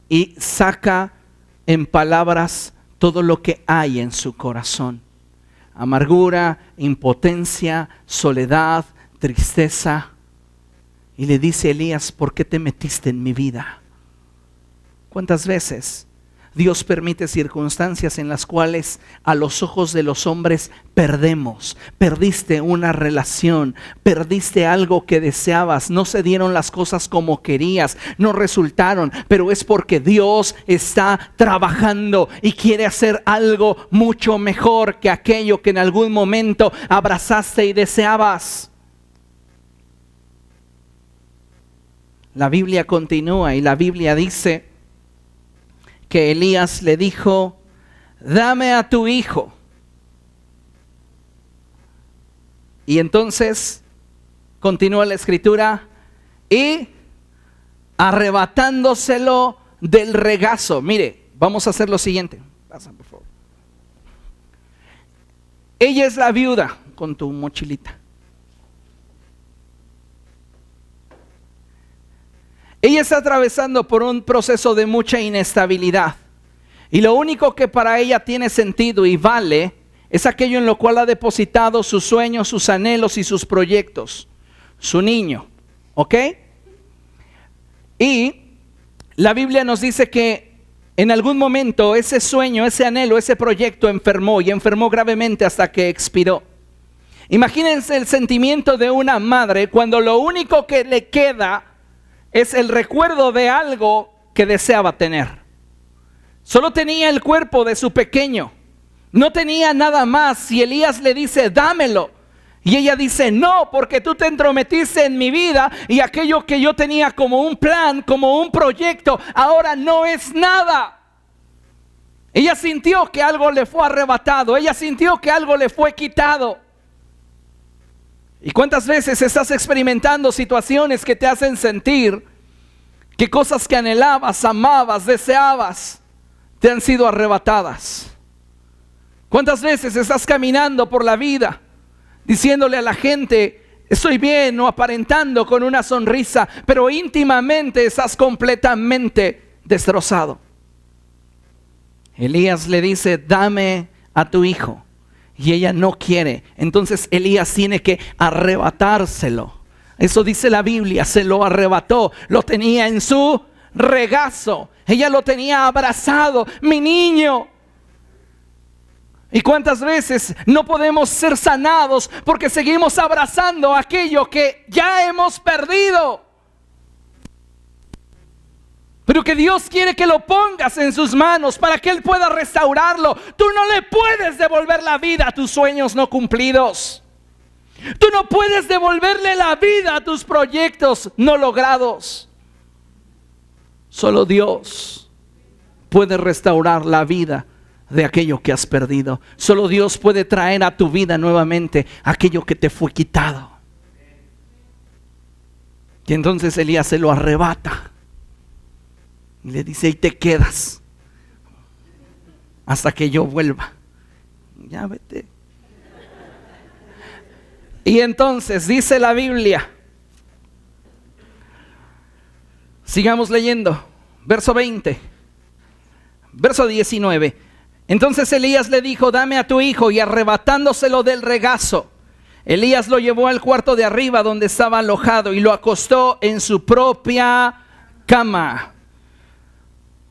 y saca en palabras todo lo que hay en su corazón: amargura, impotencia, soledad, tristeza. Y le dice a Elías: ¿por qué te metiste en mi vida? ¿Cuántas veces Dios permite circunstancias en las cuales a los ojos de los hombres perdemos? Perdiste una relación, perdiste algo que deseabas, no se dieron las cosas como querías, no resultaron, pero es porque Dios está trabajando y quiere hacer algo mucho mejor que aquello que en algún momento abrazaste y deseabas. La Biblia continúa y la Biblia dice que Elías le dijo: dame a tu hijo. Y entonces continúa la escritura: y arrebatándoselo del regazo. Mire, vamos a hacer lo siguiente. Pasa, por favor. Ella es la viuda, con tu mochilita. Ella está atravesando por un proceso de mucha inestabilidad. Y lo único que para ella tiene sentido y vale es aquello en lo cual ha depositado sus sueños, sus anhelos y sus proyectos. Su niño, ¿ok? Y la Biblia nos dice que en algún momento ese sueño, ese anhelo, ese proyecto enfermó, y enfermó gravemente hasta que expiró. Imagínense el sentimiento de una madre cuando lo único que le queda es el recuerdo de algo que deseaba tener. Solo tenía el cuerpo de su pequeño, no tenía nada más. Y Elías le dice: dámelo. Y ella dice: no, porque tú te entrometiste en mi vida y aquello que yo tenía como un plan, como un proyecto, ahora no es nada. Ella sintió que algo le fue arrebatado, ella sintió que algo le fue quitado. ¿Y cuántas veces estás experimentando situaciones que te hacen sentir que cosas que anhelabas, amabas, deseabas, te han sido arrebatadas? ¿Cuántas veces estás caminando por la vida diciéndole a la gente: estoy bien, o aparentando con una sonrisa, pero íntimamente estás completamente destrozado? Elías le dice: dame a tu hijo. Y ella no quiere. Entonces Elías tiene que arrebatárselo. Eso dice la Biblia: se lo arrebató. Lo tenía en su regazo. Ella lo tenía abrazado. Mi niño. ¿Y cuántas veces no podemos ser sanados porque seguimos abrazando aquello que ya hemos perdido? Pero que Dios quiere que lo pongas en sus manos para que Él pueda restaurarlo. Tú no le puedes devolver la vida a tus sueños no cumplidos. Tú no puedes devolverle la vida a tus proyectos no logrados. Solo Dios puede restaurar la vida de aquello que has perdido. Solo Dios puede traer a tu vida nuevamente aquello que te fue quitado. Y entonces Elías se lo arrebata. Y le dice: y te quedas hasta que yo vuelva. Ya vete. Y entonces dice la Biblia, sigamos leyendo, verso 20. Verso 19. Entonces Elías le dijo, dame a tu hijo, y arrebatándoselo del regazo, Elías lo llevó al cuarto de arriba donde estaba alojado y lo acostó en su propia cama.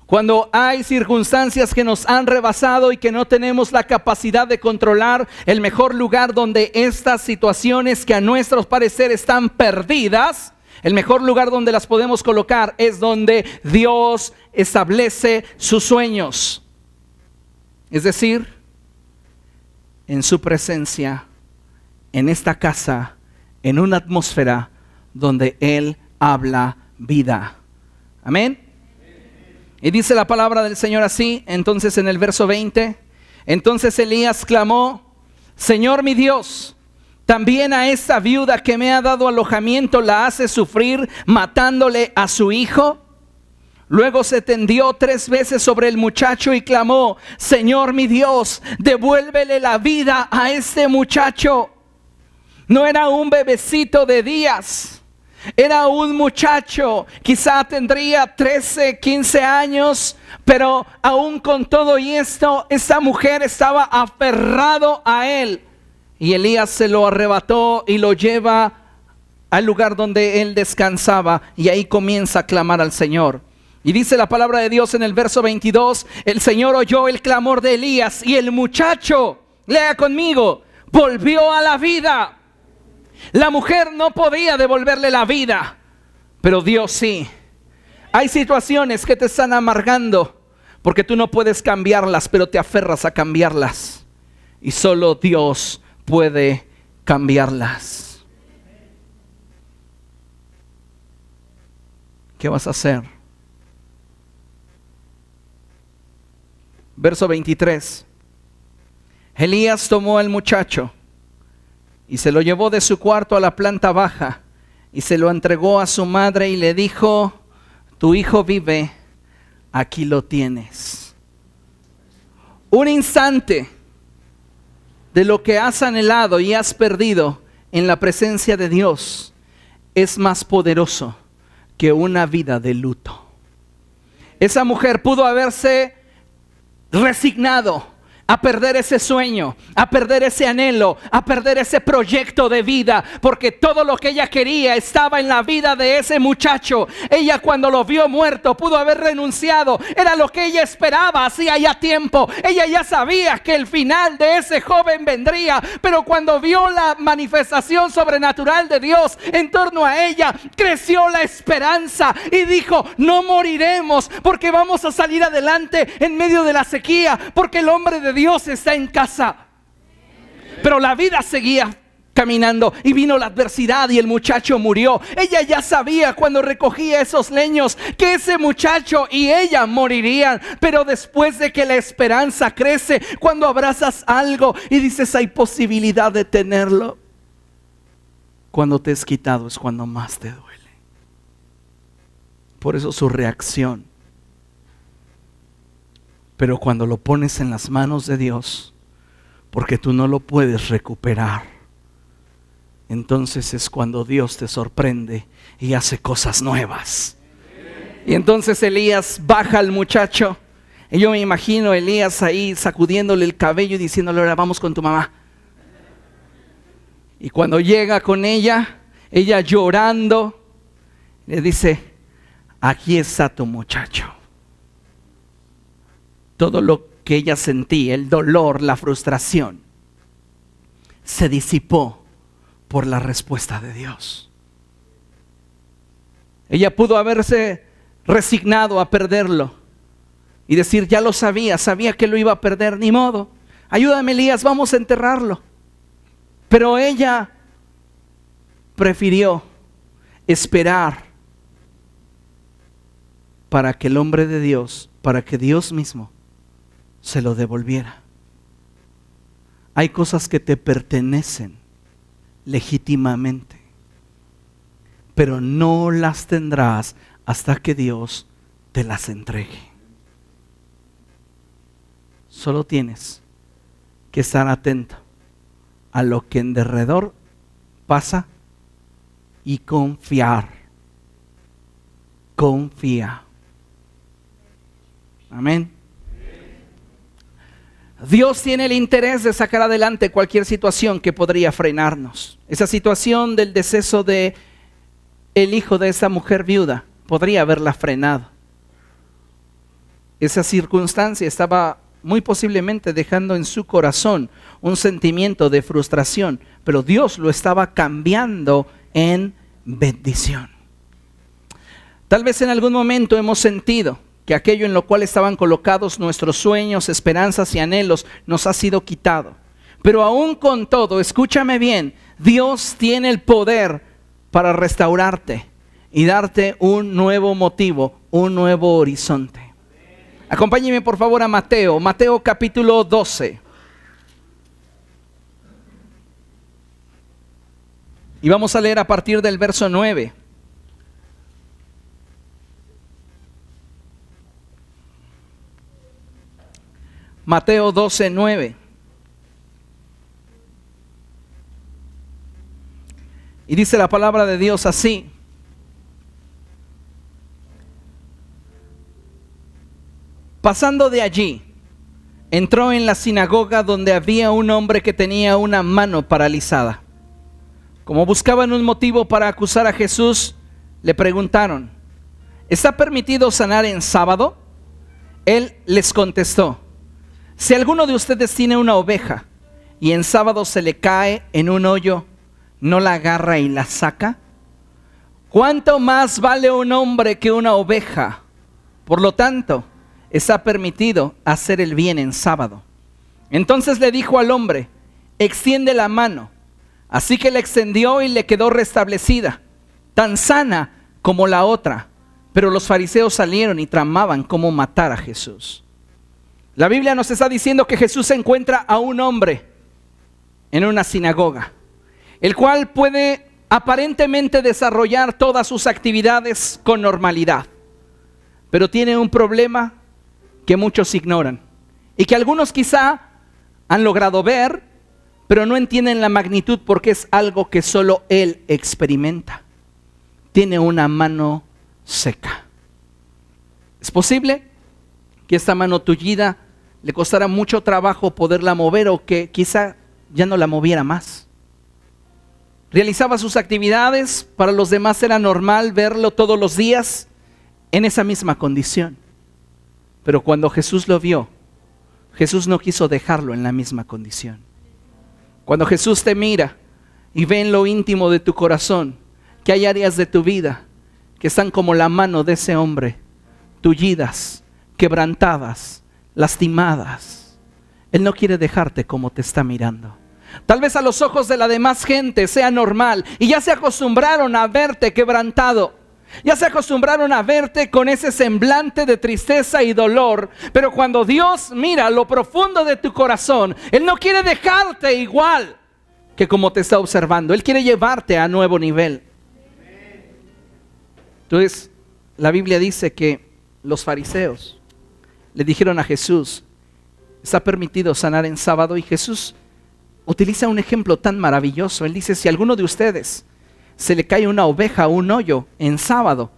Cuando hay circunstancias que nos han rebasado y que no tenemos la capacidad de controlar, el mejor lugar donde estas situaciones que a nuestro parecer están perdidas, el mejor lugar donde las podemos colocar es donde Dios establece sus sueños. Es decir, en su presencia, en esta casa, en una atmósfera donde Él habla vida. Amén. Y dice la palabra del Señor así, entonces en el verso 20, entonces Elías clamó, Señor mi Dios, también a esta viuda que me ha dado alojamiento la hace sufrir matándole a su hijo. Luego se tendió 3 veces sobre el muchacho y clamó, Señor mi Dios, devuélvele la vida a este muchacho. No era un bebecito de días, era un muchacho, quizá tendría 13, 15 años, pero aún con todo y esto, esta mujer estaba aferrado a él. Y Elías se lo arrebató y lo lleva al lugar donde él descansaba, y ahí comienza a clamar al Señor. Y dice la palabra de Dios en el verso 22, el Señor oyó el clamor de Elías y el muchacho, lea conmigo, volvió a la vida. La mujer no podía devolverle la vida, pero Dios sí. Hay situaciones que te están amargando porque tú no puedes cambiarlas, pero te aferras a cambiarlas. Y solo Dios puede cambiarlas. ¿Qué vas a hacer? Verso 23. Elías tomó al muchacho y se lo llevó de su cuarto a la planta baja y se lo entregó a su madre y le dijo, tu hijo vive, aquí lo tienes. Un instante de lo que has anhelado y has perdido en la presencia de Dios es más poderoso que una vida de luto. Esa mujer pudo haberse resignado a perder ese sueño, a perder ese anhelo, a perder ese proyecto de vida, porque todo lo que ella quería estaba en la vida de ese muchacho. Ella, cuando lo vio muerto, pudo haber renunciado. Era lo que ella esperaba hacía ya tiempo. Ella ya sabía que el final de ese joven vendría, pero cuando vio la manifestación sobrenatural de Dios en torno a ella, creció la esperanza y dijo, no moriremos, porque vamos a salir adelante en medio de la sequía, porque el hombre de Dios está en casa. Pero la vida seguía caminando y vino la adversidad y el muchacho murió. Ella ya sabía cuando recogía esos leños que ese muchacho y ella morirían. Pero después de que la esperanza crece, cuando abrazas algo y dices hay posibilidad de tenerlo, cuando te es quitado es cuando más te duele. Por eso su reacción. Pero cuando lo pones en las manos de Dios, porque tú no lo puedes recuperar, entonces es cuando Dios te sorprende y hace cosas nuevas. Y entonces Elías baja al muchacho. Y yo me imagino a Elías ahí sacudiéndole el cabello y diciéndole, ahora vamos con tu mamá. Y cuando llega con ella llorando, le dice, aquí está tu muchacho. Todo lo que ella sentía, el dolor, la frustración, se disipó por la respuesta de Dios. Ella pudo haberse resignado a perderlo y decir, ya lo sabía que lo iba a perder, ni modo. Ayúdame, Elías, vamos a enterrarlo. Pero ella prefirió esperar para que el hombre de Dios, para que Dios mismo se lo devolviera. Hay cosas que te pertenecen legítimamente, pero no las tendrás hasta que Dios te las entregue. Solo tienes que estar atento a lo que en derredor pasa y confiar. Confía. Amén. Dios tiene el interés de sacar adelante cualquier situación que podría frenarnos. Esa situación del deceso de el hijo de esa mujer viuda podría haberla frenado. Esa circunstancia estaba muy posiblemente dejando en su corazón un sentimiento de frustración, pero Dios lo estaba cambiando en bendición. Tal vez en algún momento hemos sentido que aquello en lo cual estaban colocados nuestros sueños, esperanzas y anhelos nos ha sido quitado. Pero aún con todo, escúchame bien, Dios tiene el poder para restaurarte y darte un nuevo motivo, un nuevo horizonte. Acompáñenme por favor a Mateo, Mateo capítulo 12. Y vamos a leer a partir del verso 9. Mateo 12, 9. Y dice la palabra de Dios así: pasando de allí, entró en la sinagoga donde había un hombre que tenía una mano paralizada. Como buscaban un motivo para acusar a Jesús, le preguntaron: ¿está permitido sanar en sábado? Él les contestó: si alguno de ustedes tiene una oveja y en sábado se le cae en un hoyo, ¿no la agarra y la saca? ¿Cuánto más vale un hombre que una oveja? Por lo tanto, está permitido hacer el bien en sábado. Entonces le dijo al hombre: extiende la mano. Así que la extendió y le quedó restablecida, tan sana como la otra. Pero los fariseos salieron y tramaban cómo matar a Jesús. La Biblia nos está diciendo que Jesús encuentra a un hombre en una sinagoga, el cual puede aparentemente desarrollar todas sus actividades con normalidad, pero tiene un problema que muchos ignoran y que algunos quizá han logrado ver, pero no entienden la magnitud porque es algo que solo él experimenta. Tiene una mano seca. ¿Es posible que esta mano tullida le costara mucho trabajo poderla mover o que quizá ya no la moviera más? Realizaba sus actividades, para los demás era normal verlo todos los días en esa misma condición. Pero cuando Jesús lo vio, Jesús no quiso dejarlo en la misma condición. Cuando Jesús te mira y ve en lo íntimo de tu corazón que hay áreas de tu vida que están como la mano de ese hombre, tullidas, quebrantadas, lastimadas, Él no quiere dejarte como te está mirando. Tal vez a los ojos de la demás gente sea normal y ya se acostumbraron a verte quebrantado. Ya se acostumbraron a verte con ese semblante de tristeza y dolor. Pero cuando Dios mira lo profundo de tu corazón, Él no quiere dejarte igual que como te está observando. Él quiere llevarte a nuevo nivel. Entonces, la Biblia dice que los fariseos le dijeron a Jesús: ¿está permitido sanar en sábado? Y Jesús utiliza un ejemplo tan maravilloso. Él dice: si a alguno de ustedes se le cae una oveja a un hoyo en sábado,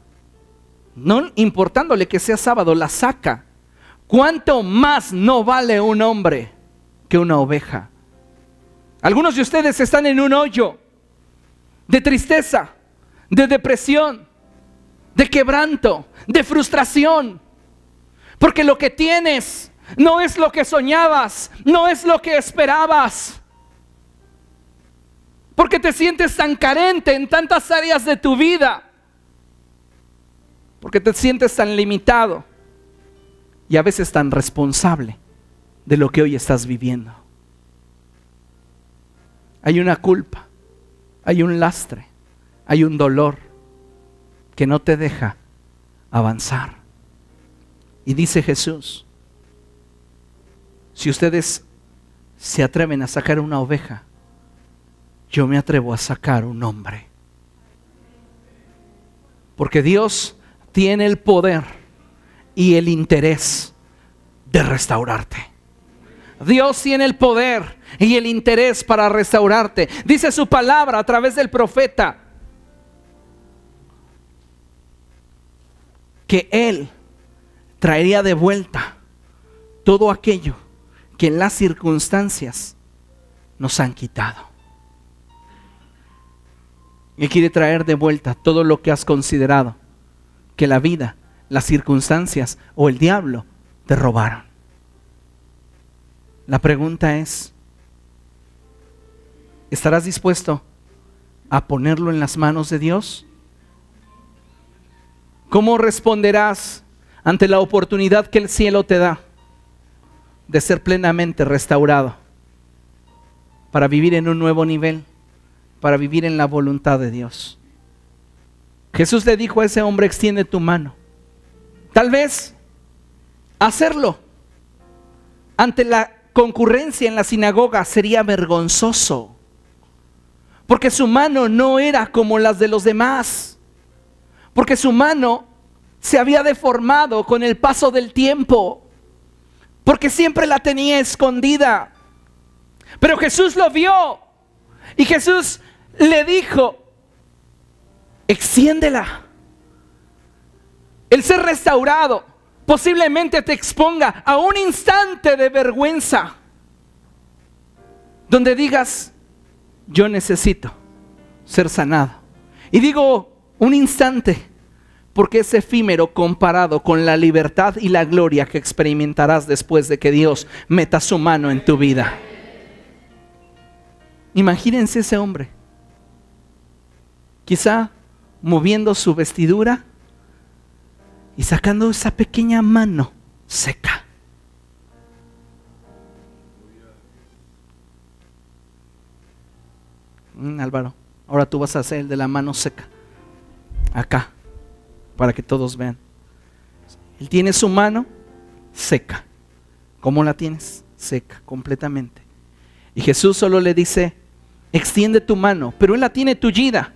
no importándole que sea sábado, la saca. ¿Cuánto más no vale un hombre que una oveja? Algunos de ustedes están en un hoyo de tristeza, de depresión, de quebranto, de frustración, porque lo que tienes no es lo que soñabas, no es lo que esperabas. Porque te sientes tan carente en tantas áreas de tu vida. Porque te sientes tan limitado y a veces tan responsable de lo que hoy estás viviendo. Hay una culpa, hay un lastre, hay un dolor que no te deja avanzar. Y dice Jesús: si ustedes se atreven a sacar una oveja, yo me atrevo a sacar un hombre. Porque Dios tiene el poder y el interés de restaurarte. Dios tiene el poder y el interés para restaurarte. Dice su palabra a través del profeta que Él traería de vuelta todo aquello que las circunstancias nos han quitado. Y quiere traer de vuelta todo lo que has considerado que la vida, las circunstancias o el diablo te robaron. La pregunta es, ¿estarás dispuesto a ponerlo en las manos de Dios? ¿Cómo responderás ante la oportunidad que el cielo te da de ser plenamente restaurado para vivir en un nuevo nivel, para vivir en la voluntad de Dios? Jesús le dijo a ese hombre: extiende tu mano. Tal vez hacerlo ante la concurrencia en la sinagoga sería vergonzoso, porque su mano no era como las de los demás, porque su mano se había deformado con el paso del tiempo, porque siempre la tenía escondida. Pero Jesús lo vio y Jesús le dijo: extiéndela. El ser restaurado posiblemente te exponga a un instante de vergüenza, donde digas: yo necesito ser sanado. Y digo un instante porque es efímero comparado con la libertad y la gloria que experimentarás después de que Dios meta su mano en tu vida. Imagínense ese hombre, quizá moviendo su vestidura y sacando esa pequeña mano seca. Álvaro, ahora tú vas a hacer el de la mano seca, acá, para que todos vean. Él tiene su mano seca. ¿Cómo la tienes? Seca, completamente. Y Jesús solo le dice: extiende tu mano, pero él la tiene tullida.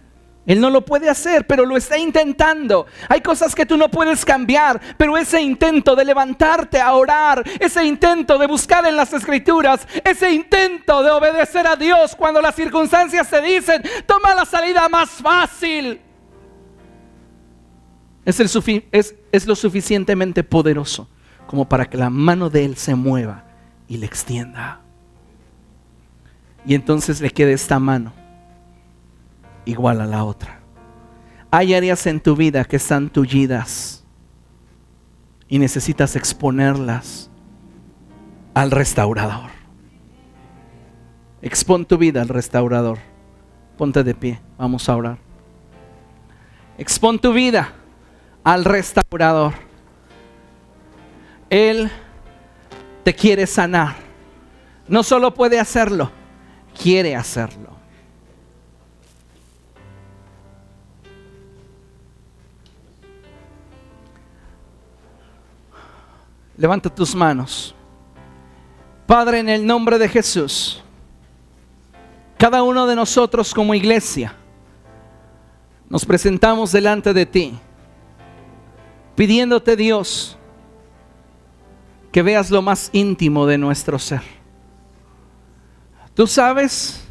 Él no lo puede hacer, pero lo está intentando. Hay cosas que tú no puedes cambiar, pero ese intento de levantarte a orar, ese intento de buscar en las Escrituras, ese intento de obedecer a Dios cuando las circunstancias te dicen: toma la salida más fácil, es lo suficientemente poderoso como para que la mano de Él se mueva y le extienda. Y entonces le quede esta mano igual a la otra. Hay áreas en tu vida que están tullidas y necesitas exponerlas al restaurador. Expon tu vida al restaurador. Ponte de pie, vamos a orar. Expon tu vida al restaurador. Él te quiere sanar. No solo puede hacerlo, quiere hacerlo. Levanta tus manos. Padre, en el nombre de Jesús, cada uno de nosotros como iglesia nos presentamos delante de ti, pidiéndote, Dios, que veas lo más íntimo de nuestro ser. Tú sabes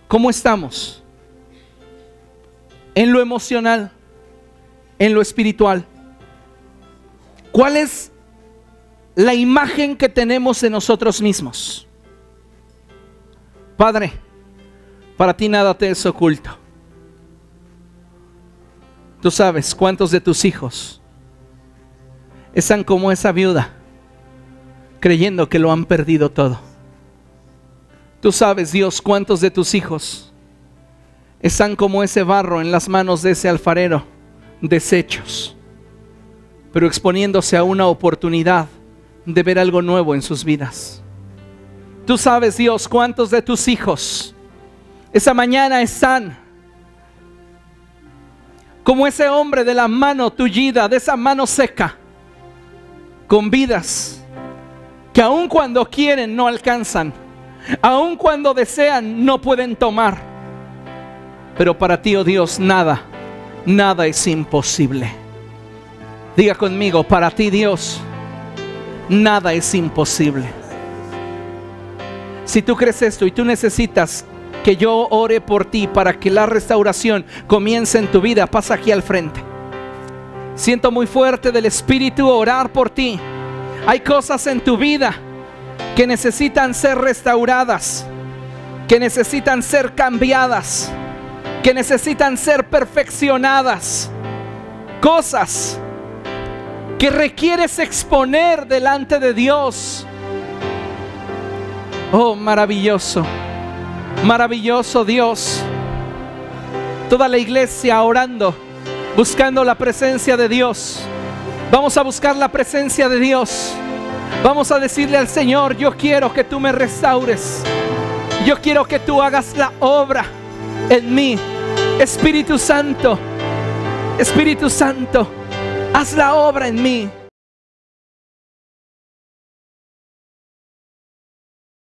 cómo estamos en lo emocional, en lo espiritual. ¿Cuál es la imagen que tenemos de nosotros mismos? Padre, para ti nada te es oculto. Tú sabes cuántos de tus hijos están como esa viuda, creyendo que lo han perdido todo. Tú sabes, Dios, cuántos de tus hijos están como ese barro en las manos de ese alfarero, deshechos, pero exponiéndose a una oportunidad de ver algo nuevo en sus vidas. Tú sabes, Dios, cuántos de tus hijos esa mañana están como ese hombre de la mano tullida, de esa mano seca, con vidas que aun cuando quieren no alcanzan, aun cuando desean no pueden tomar. Pero para ti, oh Dios, nada es imposible. Diga conmigo: para ti, Dios, nada es imposible. Si tú crees esto y tú necesitas que yo ore por ti para que la restauración comience en tu vida, pasa aquí al frente. Siento muy fuerte del Espíritu orar por ti. Hay cosas en tu vida que necesitan ser restauradas, que necesitan ser cambiadas, que necesitan ser perfeccionadas. Cosas que requieres exponer delante de Dios. Oh, maravilloso, maravilloso Dios. Toda la iglesia orando, buscando la presencia de Dios. Vamos a buscar la presencia de Dios. Vamos a decirle al Señor: yo quiero que tú me restaures. Yo quiero que tú hagas la obra en mí. Espíritu Santo, Espíritu Santo, haz la obra en mí.